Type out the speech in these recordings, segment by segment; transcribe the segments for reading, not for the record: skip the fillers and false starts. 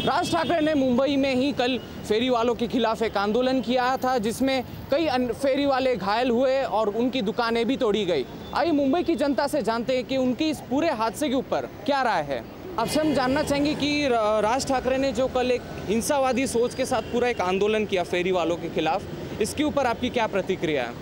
राज ठाकरे ने मुंबई में ही कल फेरी वालों के खिलाफ एक आंदोलन किया था, जिसमें कई फेरी वाले घायल हुए और उनकी दुकानें भी तोड़ी गई। आइए मुंबई की जनता से जानते हैं कि उनकी इस पूरे हादसे के ऊपर क्या राय है। आपसे हम जानना चाहेंगे कि राज ठाकरे ने जो कल एक हिंसावादी सोच के साथ पूरा एक आंदोलन किया फेरी वालों के खिलाफ, इसके ऊपर आपकी क्या प्रतिक्रिया है?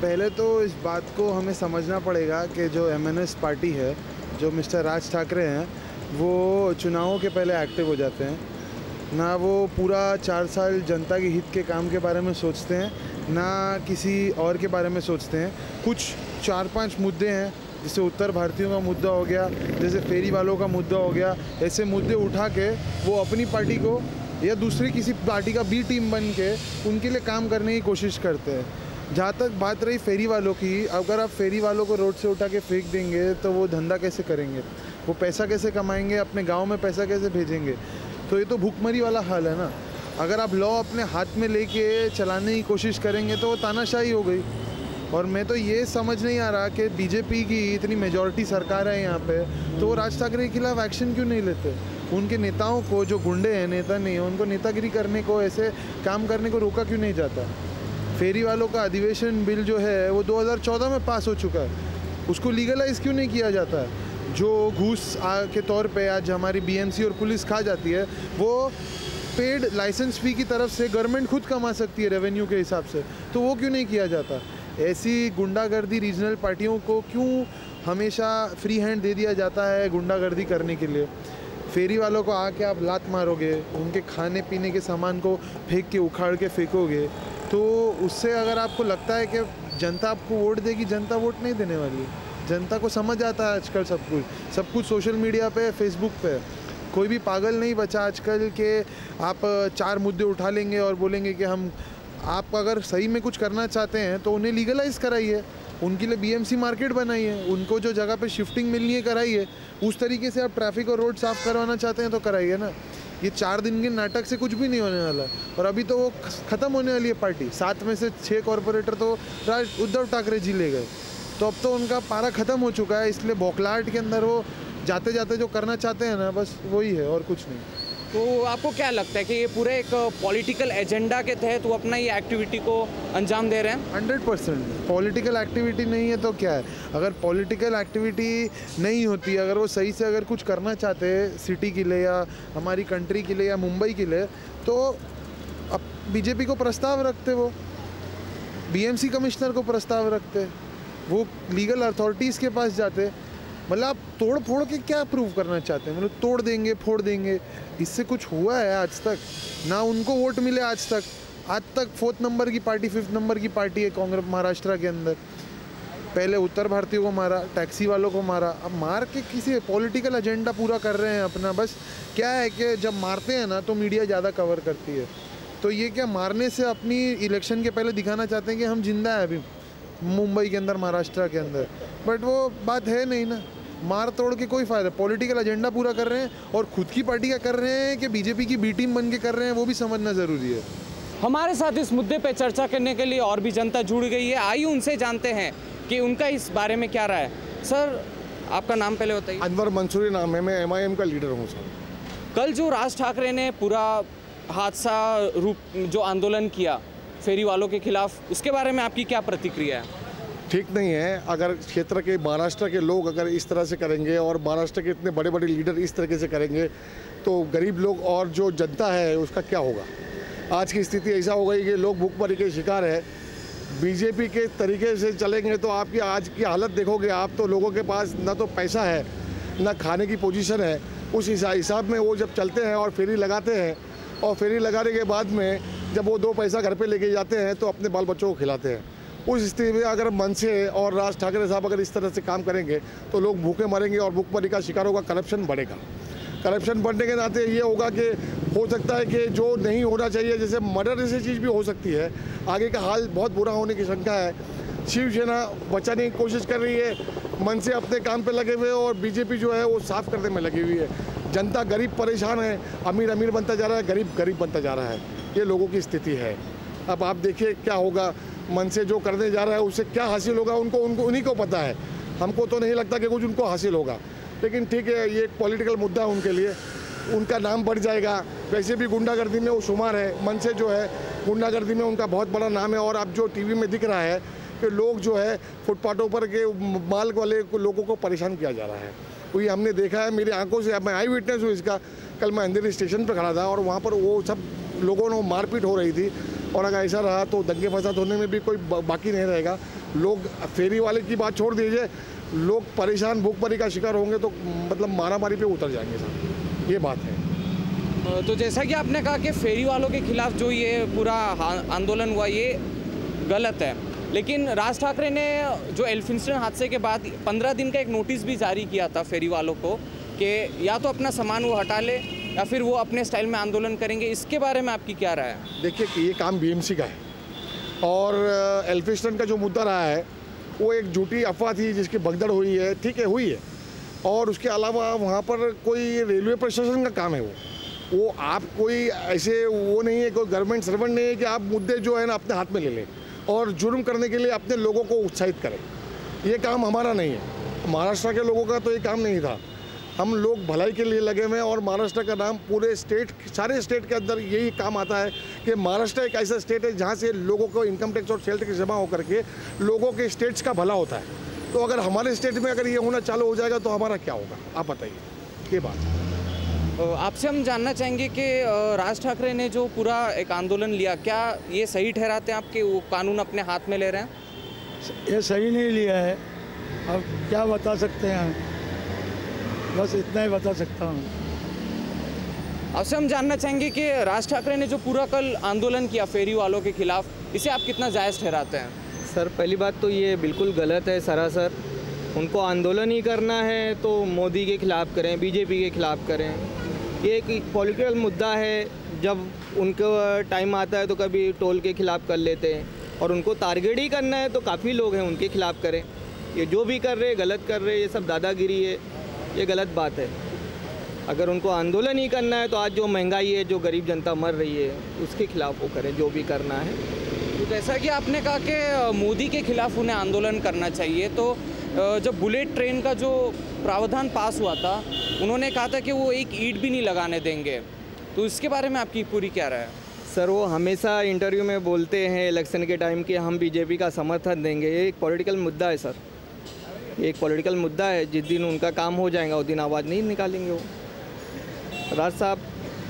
पहले तो इस बात को हमें समझना पड़ेगा कि जो MNS पार्टी है, जो मिस्टर राज ठाकरे हैं, वो चुनावों के पहले एक्टिव हो जाते हैं। ना वो पूरा 4 साल जनता के हित के काम के बारे में सोचते हैं, ना किसी और के बारे में सोचते हैं। कुछ 4-5 मुद्दे हैं, जैसे उत्तर भारतीयों का मुद्दा हो गया, जैसे फेरी वालों का मुद्दा हो गया, ऐसे मुद्दे उठा के वो अपनी पार्टी को या दूसरी किसी पार्टी का बी टीम बन के उनके लिए काम करने की कोशिश करते हैं। जहाँ तक बात रही फेरी वालों की, अगर आप फेरी वालों को रोड से उठा के फेंक देंगे तो वो धंधा कैसे करेंगे, वो पैसा कैसे कमाएंगे, अपने गांव में पैसा कैसे भेजेंगे? तो ये तो भूखमरी वाला हाल है ना। अगर आप लॉ अपने हाथ में लेके चलाने की कोशिश करेंगे तो वो तानाशाही हो गई। और मैं तो ये समझ नहीं आ रहा कि बीजेपी की इतनी मेजॉरिटी सरकार है यहाँ पे, तो वो राज ठाकरे के खिलाफ एक्शन क्यों नहीं लेते? उनके नेताओं को, जो गुंडे हैं, नेता नहीं है, उनको नेतागिरी करने को, ऐसे काम करने को रोका क्यों नहीं जाता? फेरी वालों का अधिवेशन बिल जो है वो 2014 में पास हो चुका है, उसको लीगलाइज क्यों नहीं किया जाता है? जो घूस के तौर पे आज हमारी BMC और पुलिस खा जाती है, वो पेड लाइसेंस फ़ी की तरफ से गवर्नमेंट खुद कमा सकती है रेवेन्यू के हिसाब से, तो वो क्यों नहीं किया जाता? ऐसी गुंडागर्दी रीजनल पार्टियों को क्यों हमेशा फ्री हैंड दे दिया जाता है गुंडागर्दी करने के लिए? फेरी वालों को आके आप लात मारोगे, उनके खाने पीने के सामान को फेंक के उखाड़ के फेंकोगे, तो उससे अगर आपको लगता है कि जनता आपको वोट देगी, जनता वोट नहीं देने वाली है। जनता को समझ आता है आजकल सब कुछ सोशल मीडिया पे, फेसबुक पे। कोई भी पागल नहीं बचा आजकल के आप 4 मुद्दे उठा लेंगे और बोलेंगे कि आप अगर सही में कुछ करना चाहते हैं तो उन्हें लीगलाइज कराइए, उनके लिए BMC मार्केट बनाइए, उनको जो जगह पे शिफ्टिंग मिलनी है कराइए। उस तरीके से आप ट्रैफिक और रोड साफ़ करवाना चाहते हैं तो कराइए ना। ये 4 दिन के नाटक से कुछ भी नहीं होने वाला। और अभी तो वो ख़त्म होने वाली है पार्टी। 7 में से 6 कॉरपोरेटर तो उद्धव ठाकरे जी ले गए, तो अब तो उनका पारा ख़त्म हो चुका है। इसलिए बौखलाहट के अंदर वो जाते जाते जो करना चाहते हैं ना, बस वही है और कुछ नहीं। तो आपको क्या लगता है कि ये पूरे एक पॉलिटिकल एजेंडा के तहत वो अपना ये एक्टिविटी को अंजाम दे रहे हैं? 100% पॉलिटिकल एक्टिविटी नहीं है तो क्या है? अगर पॉलिटिकल एक्टिविटी नहीं होती, अगर वो सही से अगर कुछ करना चाहते हैं सिटी के लिए या हमारी कंट्री के लिए या मुंबई के लिए, तो अब बीजेपी को प्रस्ताव रखते, वो BMC कमिश्नर को प्रस्ताव रखते, वो लीगल अथॉरिटीज़ के पास जाते। मतलब आप तोड़ फोड़ के क्या प्रूव करना चाहते हैं? मतलब तोड़ देंगे, फोड़ देंगे, इससे कुछ हुआ है आज तक? ना उनको वोट मिले आज तक 4th नंबर की पार्टी, 5th नंबर की पार्टी है कांग्रेस महाराष्ट्र के अंदर। पहले उत्तर भारतीयों को मारा, टैक्सी वालों को मारा, अब मार के किसी पॉलिटिकल एजेंडा पूरा कर रहे हैं अपना। बस क्या है कि जब मारते हैं ना तो मीडिया ज़्यादा कवर करती है, तो ये क्या मारने से अपनी इलेक्शन के पहले दिखाना चाहते हैं कि हम जिंदा हैं अभी मुंबई के अंदर, महाराष्ट्र के अंदर। बट वो बात है नहीं ना, मार तोड़ के कोई फ़ायदा। पॉलिटिकल एजेंडा पूरा कर रहे हैं और खुद की पार्टी का कर रहे हैं कि बीजेपी की बी टीम बन के कर रहे हैं, वो भी समझना ज़रूरी है। हमारे साथ इस मुद्दे पे चर्चा करने के लिए और भी जनता जुड़ गई है। आइए उनसे जानते हैं कि उनका इस बारे में क्या राय है। सर, आपका नाम पहले बताइए। अनवर मंसूरी नाम है, मैं MIM का लीडर हूँ सर। कल जो राज ठाकरे ने पूरा हादसा रूप जो आंदोलन किया फेरी वालों के खिलाफ, उसके बारे में आपकी क्या प्रतिक्रिया है? ठीक नहीं है। अगर क्षेत्र के, महाराष्ट्र के लोग अगर इस तरह से करेंगे और महाराष्ट्र के इतने बड़े बड़े लीडर इस तरीके से करेंगे तो गरीब लोग और जो जनता है उसका क्या होगा? आज की स्थिति ऐसा हो गई कि लोग भूखमरी के शिकार है। बीजेपी के तरीके से चलेंगे तो आपकी आज की हालत देखोगे आप, तो लोगों के पास ना तो पैसा है, ना खाने की पोजीशन है। उस हिसाब में वो जब चलते हैं और फेरी लगाते हैं, और फेरी लगाने के बाद में जब वो 2 पैसा घर पे लेके जाते हैं तो अपने बाल बच्चों को खिलाते हैं। उस स्थिति में अगर मनसे और राज ठाकरे साहब अगर इस तरह से काम करेंगे तो लोग भूखे मरेंगे और भूखमरी का शिकार होगा, करप्शन बढ़ेगा। करप्शन बढ़ने के नाते ये होगा कि हो सकता है कि जो नहीं होना चाहिए, जैसे मर्डर जैसी चीज़ भी हो सकती है, आगे का हाल बहुत बुरा होने की शंका है। शिवसेना बचाने की कोशिश कर रही है, मनसे अपने काम पे लगे हुए और बीजेपी जो है वो साफ करने में लगी हुई है। जनता गरीब परेशान है, अमीर अमीर बनता जा रहा है, गरीब गरीब बनता जा रहा है। ये लोगों की स्थिति है। अब आप देखिए क्या होगा, मन से जो करने जा रहा है उससे क्या हासिल होगा उनको उन्हीं को पता है। हमको तो नहीं लगता कि कुछ उनको हासिल होगा, लेकिन ठीक है, ये एक पॉलिटिकल मुद्दा है उनके लिए। उनका नाम बढ़ जाएगा। वैसे भी गुंडागर्दी में वो शुमार है, मन से जो है गुंडागर्दी में उनका बहुत बड़ा नाम है। और अब जो टीवी में दिख रहा है कि लोग जो है फुटपाथों पर के माल वाले लोगों को परेशान किया जा रहा है, तो ये हमने देखा है मेरी आंखों से। मैं आई विटनेस हूँ इसका। कल मैं अंधेरी स्टेशन पर खड़ा था और वहाँ पर वो सब लोगों ने मारपीट हो रही थी। और अगर ऐसा रहा तो दंगे फसाद होने में भी कोई बाकी नहीं रहेगा। लोग, फेरी वाले की बात छोड़ दीजिए, लोग परेशान, भूखमरी का शिकार होंगे तो मतलब मारामारी पे उतर जाएंगे साहब, ये बात है। तो जैसा कि आपने कहा कि फेरी वालों के खिलाफ जो ये पूरा आंदोलन हुआ ये गलत है, लेकिन राज ठाकरे ने जो एल्फिंस्टन हादसे के बाद 15 दिन का एक नोटिस भी जारी किया था फेरी वालों को कि या तो अपना सामान वो हटा ले या फिर वो अपने स्टाइल में आंदोलन करेंगे। इसके बारे में आपकी क्या राय है? देखिए कि ये काम बीएमसी का है और एल्फिंस्टन का जो मुद्दा रहा है वो एक झूठी अफवाह थी जिसकी भगदड़ हुई है, ठीक है, हुई है। और उसके अलावा वहाँ पर कोई रेलवे प्रशासन का काम है वो आप कोई ऐसे वो नहीं है, कोई गवर्नमेंट सर्वेंट नहीं है कि आप मुद्दे जो है ना अपने हाथ में ले लें और जुर्म करने के लिए अपने लोगों को उत्साहित करें। ये काम हमारा नहीं है, महाराष्ट्र के लोगों का तो ये काम नहीं था। हम लोग भलाई के लिए लगे हुए हैं और महाराष्ट्र का नाम पूरे स्टेट, सारे स्टेट के अंदर यही काम आता है कि महाराष्ट्र एक ऐसा स्टेट है जहाँ से लोगों को इनकम टैक्स और सेल टैक्स जमा होकर के लोगों के स्टेट्स का भला होता है। तो अगर हमारे स्टेट में अगर ये होना चालू हो जाएगा तो हमारा क्या होगा, आप बताइए, ये बात। आपसे हम जानना चाहेंगे कि राज ठाकरे ने जो पूरा एक आंदोलन लिया, क्या ये सही ठहराते हैं आपके वो कानून अपने हाथ में ले रहे हैं? ये सही नहीं लिया है। अब क्या बता सकते हैं, बस इतना ही बता सकता हूँ। आपसे हम जानना चाहेंगे कि राज ठाकरे ने जो पूरा कल आंदोलन किया फेरी वालों के खिलाफ, इसे आप कितना जायज़ ठहराते हैं? सर पहली बात तो ये बिल्कुल गलत है सरासर। उनको आंदोलन ही करना है तो मोदी के खिलाफ करें, बीजेपी के खिलाफ करें। ये एक पॉलिटिकल मुद्दा है, जब उनको टाइम आता है तो कभी टोल के खिलाफ कर लेते हैं और उनको टारगेट ही करना है तो काफ़ी लोग हैं उनके खिलाफ करें। ये जो भी कर रहे गलत कर रहे, ये सब दादागिरी है, ये गलत बात है। अगर उनको आंदोलन ही करना है तो आज जो महंगाई है, जो गरीब जनता मर रही है, उसके खिलाफ वो करें जो भी करना है। तो जैसा कि आपने कहा कि मोदी के खिलाफ उन्हें आंदोलन करना चाहिए, तो जब बुलेट ट्रेन का जो प्रावधान पास हुआ था उन्होंने कहा था कि वो एक ईंट भी नहीं लगाने देंगे, तो इसके बारे में आपकी पूरी क्या राय है? सर वो हमेशा इंटरव्यू में बोलते हैं इलेक्शन के टाइम कि हम बीजेपी का समर्थन देंगे। ये एक पॉलिटिकल मुद्दा है सर, ये एक पॉलिटिकल मुद्दा है। जिस दिन उनका काम हो जाएगा उस दिन आवाज़ नहीं निकालेंगे वो। राज साहब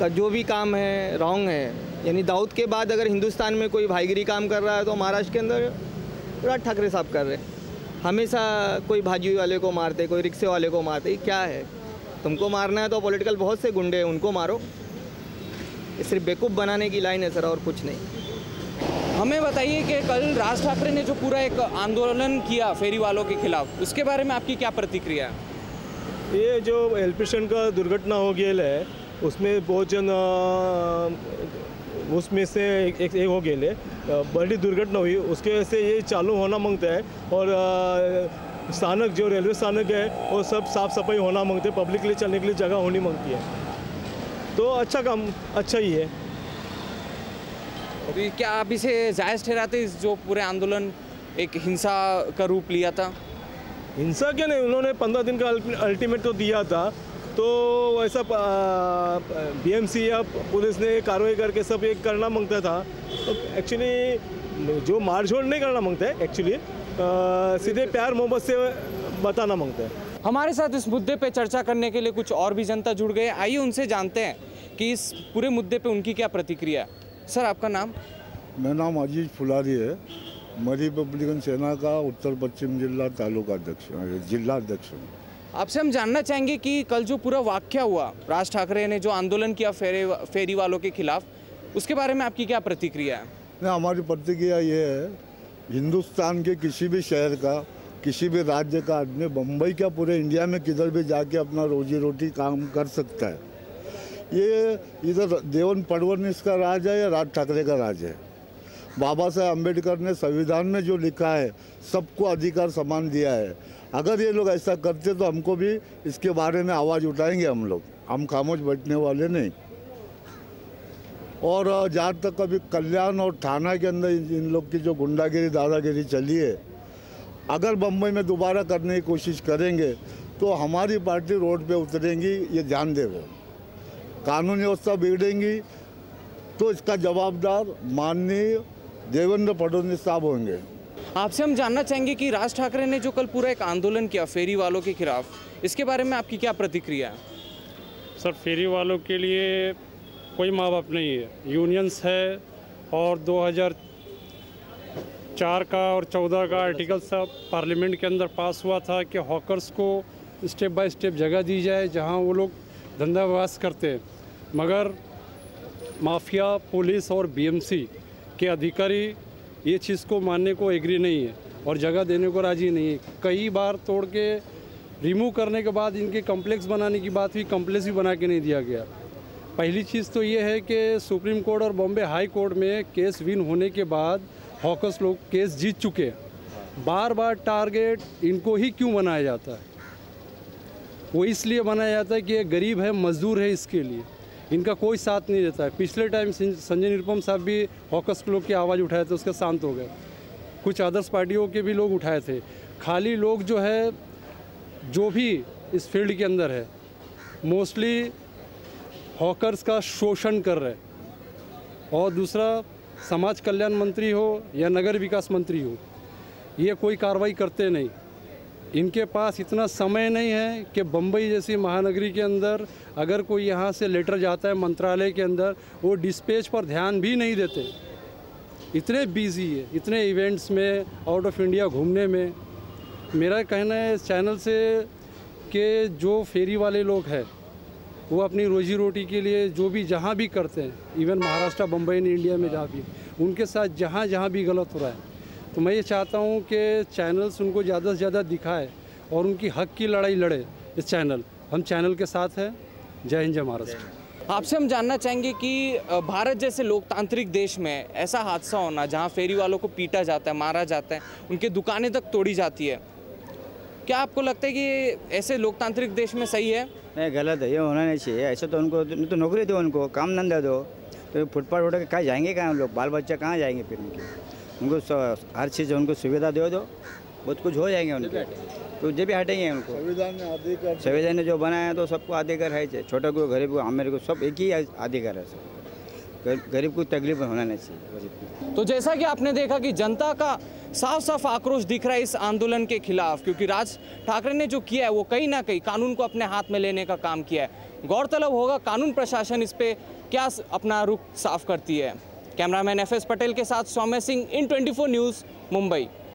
का जो भी काम है रॉन्ग है, यानी दाऊद के बाद अगर हिंदुस्तान में कोई भाईगिरी काम कर रहा है तो महाराष्ट्र के अंदर राज ठाकरे साहब कर रहे हैं। हमेशा कोई भाजी वाले को मारते, कोई रिक्शे वाले को मारते, क्या है? तुमको मारना है तो पॉलिटिकल बहुत से गुंडे हैं, उनको मारो। ये सिर्फ बेवकूफ़ बनाने की लाइन है सर, और कुछ नहीं। हमें बताइए कि कल राज ठाकरे ने जो पूरा एक आंदोलन किया फेरी वालों के खिलाफ, उसके बारे में आपकी क्या प्रतिक्रिया है? ये जो एल्फिंस्टन का दुर्घटना हो गया है उसमें बहुत जन उसमें से एक हो गए बड़ी दुर्घटना हुई, उसके वजह से ये चालू होना मांगता है। और स्थानक जो रेलवे स्थानक है वो सब साफ़ सफाई होना मांगते हैं, पब्लिक के लिए चलने के लिए जगह होनी मांगती है। तो अच्छा काम, अच्छा ही है। तो क्या आप इसे जायज़ ठहराते, इस जो पूरे आंदोलन एक हिंसा का रूप लिया था? हिंसा क्या नहीं, उन्होंने 15 दिन का अल्टीमेट तो दिया था, तो वैसा बीएमसी या पुलिस ने कार्रवाई करके सब एक करना मांगता था। तो एक्चुअली जो मारझोड़ नहीं करना मांगता है, एक्चुअली सीधे प्यार मोहब्बत से बताना मांगता है। हमारे साथ इस मुद्दे पे चर्चा करने के लिए कुछ और भी जनता जुड़ गए। आइए उनसे जानते हैं कि इस पूरे मुद्दे पे उनकी क्या प्रतिक्रिया है। सर आपका नाम? मेरा नाम अजीज फुलारी है, मैं रिपब्लिकन सेना का उत्तर पश्चिम जिला तालुका अध्यक्ष, जिला अध्यक्ष हूँ। आपसे हम जानना चाहेंगे कि कल जो पूरा वाकया हुआ, राज ठाकरे ने जो आंदोलन किया फेरी वालों के खिलाफ, उसके बारे में आपकी क्या प्रतिक्रिया है? नहीं, हमारी प्रतिक्रिया ये है, हिंदुस्तान के किसी भी शहर का, किसी भी राज्य का आदमी, बम्बई क्या पूरे इंडिया में किधर भी जाके अपना रोजी रोटी काम कर सकता है। ये इधर देवन फडणवीस का राज है या राज ठाकरे का राज है? बाबा साहेब अम्बेडकर ने संविधान में जो लिखा है, सबको अधिकार समान दिया है। अगर ये लोग ऐसा करते तो हमको भी इसके बारे में आवाज़ उठाएंगे हम लोग, हम खामोश बैठने वाले नहीं। और जहाँ तक अभी कल्याण और थाना के अंदर इन लोग की जो गुंडागिरी दादागिरी चली है, अगर बम्बई में दोबारा करने की कोशिश करेंगे तो हमारी पार्टी रोड पे उतरेंगी, ये ध्यान दे रहे। कानून व्यवस्था बिगड़ेंगी तो इसका जवाबदार माननीय देवेंद्र फडणवीस साहब होंगे। आपसे हम जानना चाहेंगे कि राज ठाकरे ने जो कल पूरा एक आंदोलन किया फेरी वालों के खिलाफ, इसके बारे में आपकी क्या प्रतिक्रिया है? सर, फेरी वालों के लिए कोई माँ बाप नहीं है, यूनियंस है और 2004 का और 14 का आर्टिकल सब पार्लियामेंट के अंदर पास हुआ था कि हॉकर्स को स्टेप बाय स्टेप जगह दी जाए जहां वो लोग धंधावास करते हैं, मगर माफिया, पुलिस और बीएमसी के अधिकारी ये चीज़ को मानने को एग्री नहीं है और जगह देने को राजी नहीं है। कई बार तोड़ के रिमूव करने के बाद इनके कम्प्लेक्स बनाने की बात हुई, कम्प्लेक्स भी बना के नहीं दिया गया। पहली चीज़ तो ये है कि सुप्रीम कोर्ट और बॉम्बे हाई कोर्ट में केस विन होने के बाद हॉकर्स लोग केस जीत चुके हैं। बार बार टारगेट इनको ही क्यों बनाया जाता है? वो इसलिए बनाया जाता है कि ये गरीब है, मजदूर है, इसके लिए इनका कोई साथ नहीं देता है। पिछले टाइम संजय निरुपम साहब भी हॉकर्स लोग की आवाज़ उठाए थे, उसके शांत हो गए। कुछ अदर्स पार्टियों के भी लोग उठाए थे। खाली लोग जो है, जो भी इस फील्ड के अंदर है, मोस्टली हॉकर्स का शोषण कर रहे हैं। और दूसरा, समाज कल्याण मंत्री हो या नगर विकास मंत्री हो, ये कोई कार्रवाई करते नहीं। इनके पास इतना समय नहीं है कि बम्बई जैसी महानगरी के अंदर अगर कोई यहाँ से लेटर जाता है मंत्रालय के अंदर, वो डिस्पैच पर ध्यान भी नहीं देते। इतने बिजी है, इतने इवेंट्स में, आउट ऑफ इंडिया घूमने में। मेरा कहना है इस चैनल से कि जो फेरी वाले लोग हैं वो अपनी रोजी रोटी के लिए जो भी जहाँ भी करते हैं, इवन महाराष्ट्र, बम्बई ने इंडिया में जहाँ भी, उनके साथ जहाँ भी गलत हो रहा है, तो मैं ये चाहता हूँ कि चैनल्स उनको ज़्यादा से ज़्यादा दिखाए और उनकी हक की लड़ाई लड़े। इस चैनल, हम चैनल के साथ हैं। जय हिंद, जय महाराष्ट्र। आपसे हम जानना चाहेंगे कि भारत जैसे लोकतांत्रिक देश में ऐसा हादसा होना जहां फेरी वालों को पीटा जाता है, मारा जाता है, उनकी दुकानें तक तोड़ी जाती है, क्या आपको लगता है कि ऐसे लोकतांत्रिक देश में सही है? नहीं, गलत है, ये होना नहीं चाहिए। ऐसे तो उनको तो नौकरी दो, उनको काम धंधा दो। तो फुटपाथ उठा के कहाँ जाएंगे, कहाँ लोग, बाल बच्चा कहाँ जाएंगे फिर? उनको हर चीज़ उनको सुविधा दो, बहुत कुछ हो जाएंगे उनके, तो जो भी हटेंगे उनको। संविधान ने जो बनाया है तो सबको अधिकार है, छोटा को, गरीब को, अमीर को, सब एक ही अधिकार है। सब गरीब को तकलीफ होना नहीं चाहिए। तो जैसा कि आपने देखा कि जनता का साफ साफ आक्रोश दिख रहा है इस आंदोलन के खिलाफ, क्योंकि राज ठाकरे ने जो किया है वो कहीं ना कहीं कानून को अपने हाथ में लेने का काम किया है। गौरतलब होगा कानून प्रशासन इस पे क्या अपना रुख साफ करती है। कैमरामैन FS पटेल के साथ सौम्य सिंह, IN24 न्यूज़, मुंबई।